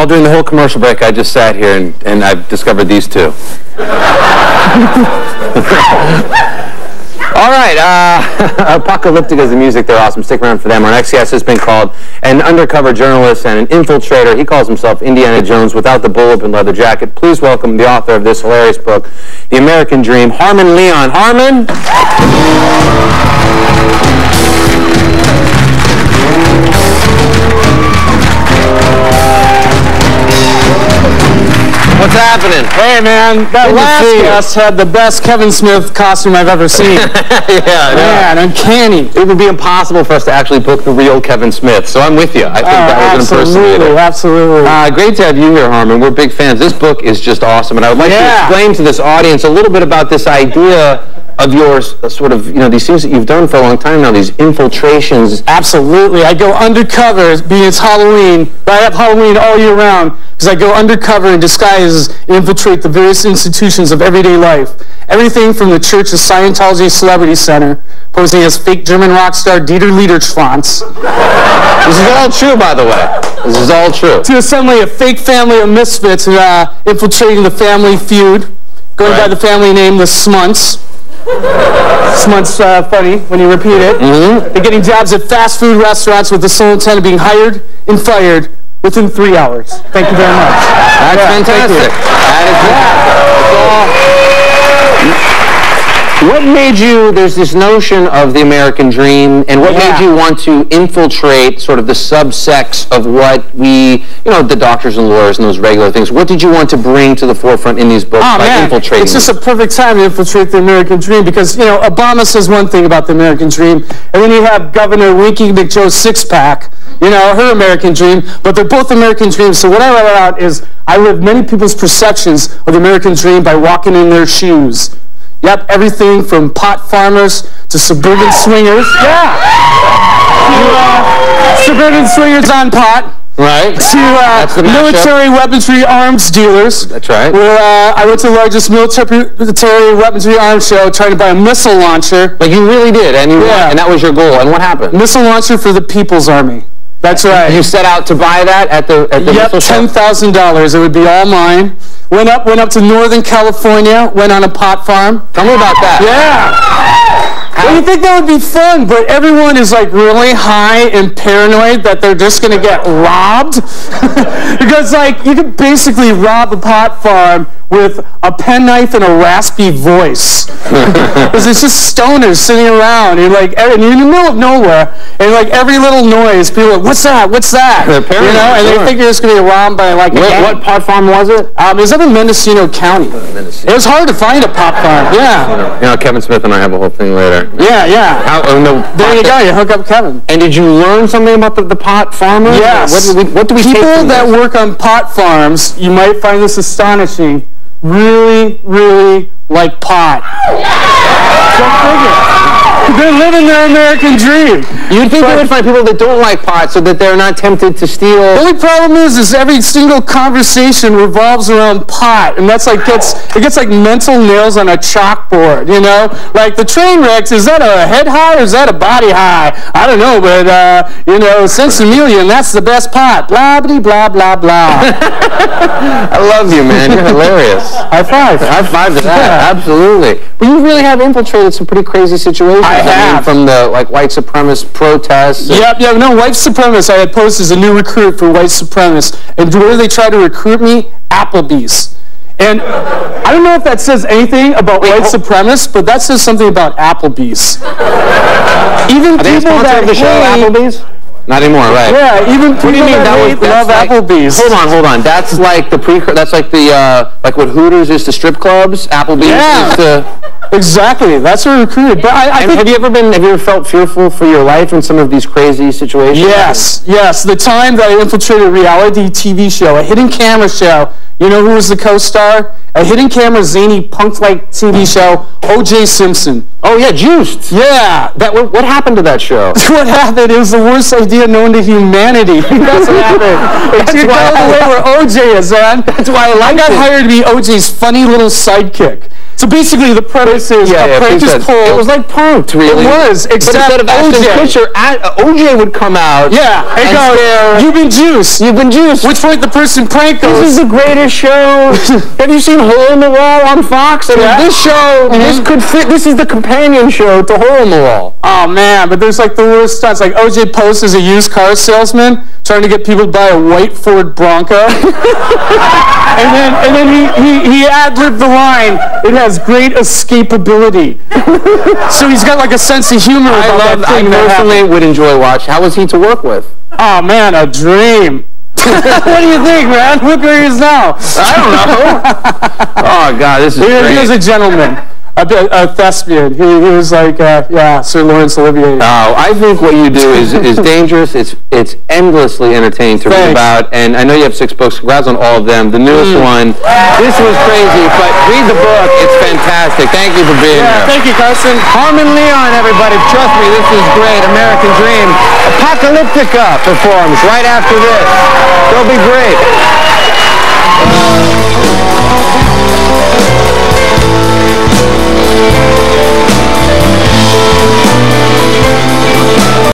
during the whole commercial break, I just sat here and I've discovered these two. All right, Apocalyptica is the music. They're awesome. Stick around for them. Our next guest has been called an undercover journalist and an infiltrator. He calls himself Indiana Jones without the bullet and leather jacket. Please welcome the author of this hilarious book, The American Dream, Harmon Leon. Harmon! What's happening? Hey, man, that last guest had the best Kevin Smith costume I've ever seen. Man, uncanny. It would be impossible for us to actually book the real Kevin Smith, so I'm with you. I think that was an impersonator. Absolutely. Great to have you here, Harmon. We're big fans. This book is just awesome, and I would like to explain to this audience a little bit about this idea of yours, sort of, these things that you've done for a long time now, these infiltrations. Absolutely. I go undercover, being it's Halloween, but I have Halloween all year round, because I go undercover in disguise and infiltrate the various institutions of everyday life. Everything from the Church of Scientology Celebrity Center, posing as fake German rock star Dieter Liederschwanz. This is all true, by the way. This is all true. To assembling a fake family of misfits and infiltrating the Family Feud, going by the family name the Smunts. Smunt's funny when you repeat it. They're getting jobs at fast food restaurants with the sole intent of being hired and fired within 3 hours. Thank you very much. That's fantastic. That is fantastic. What made you, there's this notion of the American dream, and what made you want to infiltrate sort of the subsects of what we, the doctors and lawyers and those regular things? What did you want to bring to the forefront in these books by infiltrating It's just a perfect time to infiltrate the American dream because, Obama says one thing about the American dream, and then you have Governor Winky McJoe's six-pack, her American dream, but they're both American dreams. So what I write out is I live many people's perceptions of the American dream by walking in their shoes. Yep, everything from pot farmers to suburban swingers. Suburban swingers on pot. Right. To military weaponry arms dealers. That's right. Where I went to the largest military weaponry arms show trying to buy a missile launcher. Like you really did, and you won, and that was your goal. And what happened? Missile launcher for the People's Army. That's right. You set out to buy that at the missile show? $10,000. It would be all mine. Went up to Northern California, went on a pot farm. Tell me about that. Well, you think that would be fun, but everyone is like really high and paranoid that they're just going to get robbed. Because you could basically rob a pot farm with a penknife and a raspy voice. Because it's just stoners sitting around, and you're in the middle of nowhere, and every little noise, people are like, what's that? What's that? They're paranoid, and they think you're just going to get robbed by a gang. What pot farm was it? It was up in Mendocino County. It was hard to find a pot farm. Kevin Smith and I have a whole thing later. There you go. You hook up Kevin. And did you learn something about the pot farmer? Yes. What do we take from People that work on pot farms, you might find this astonishing, really, really like pot. Go figure. They're living their American dream. You'd think they would find people that don't like pot so that they're not tempted to steal. The only problem is every single conversation revolves around pot, and that's it gets like mental nails on a chalkboard, Like the train wrecks, is that a head high or is that a body high? I don't know, but, Sensimillion, that's the best pot. Blah, blah, blah, blah, blah. I love you, man. You're hilarious. High five. High five to that. Absolutely. But you really have infiltrated some pretty crazy situations. I have. From the white supremacist protests. White supremacists. I had posted as a new recruit for white supremacists. And where do they try to recruit me? Applebee's. And I don't know if that says anything about white supremacists, but that says something about Applebee's. Even people that the show Applebee's? Not anymore, right? Yeah, even people that love Applebee's. Hold on. That's like the what Hooters is to strip clubs. Applebee's is to. Exactly. That's what recruited. But I think, have you ever felt fearful for your life in some of these crazy situations? Yes. The time that I infiltrated a reality TV show, a hidden camera show. You know who was the co-star? A hidden camera, zany, punk-like TV show, O.J. Simpson. Oh, yeah, Juiced. Yeah. What happened to that show? What happened? It was the worst idea known to humanity. That's what happened. That's why the way where O.J. is, man. That's why I got hired to be O.J.'s funny little sidekick. So basically, the premise is a prank is pulled. It was like Punk'd, really. It was, except instead of Ashton Kutcher, OJ would come out. Yeah, and go, "You've been juiced. You've been juiced." Which point the person pranked goes, "This is the greatest show. Have you seen Hole in the Wall on Fox? I mean, this show, this could fit. This is the companion show to Hole in the Wall." Oh man, but there's like the worst stunts. Like OJ Post is a used car salesman trying to get people to buy a white Ford Bronco, and then he ad-libbed the line, "It has great escapability." So he's got like a sense of humor about that thing. I personally would enjoy watching. How was he to work with? Oh man, a dream. What do you think, man? Look where he is now. I don't know. Oh God, this is great. He was a gentleman. A thespian. He was like, Sir Laurence Olivier. Oh, I think what you do is dangerous. It's endlessly entertaining to read about, and I know you have 6 books. Congrats on all of them. The newest one, this was crazy, but read the book. It's fantastic. Thank you for being here. Thank you, Carson. Harmon Leon, everybody. Trust me, this is great. American Dream. Apocalyptica performs right after this. They'll be great.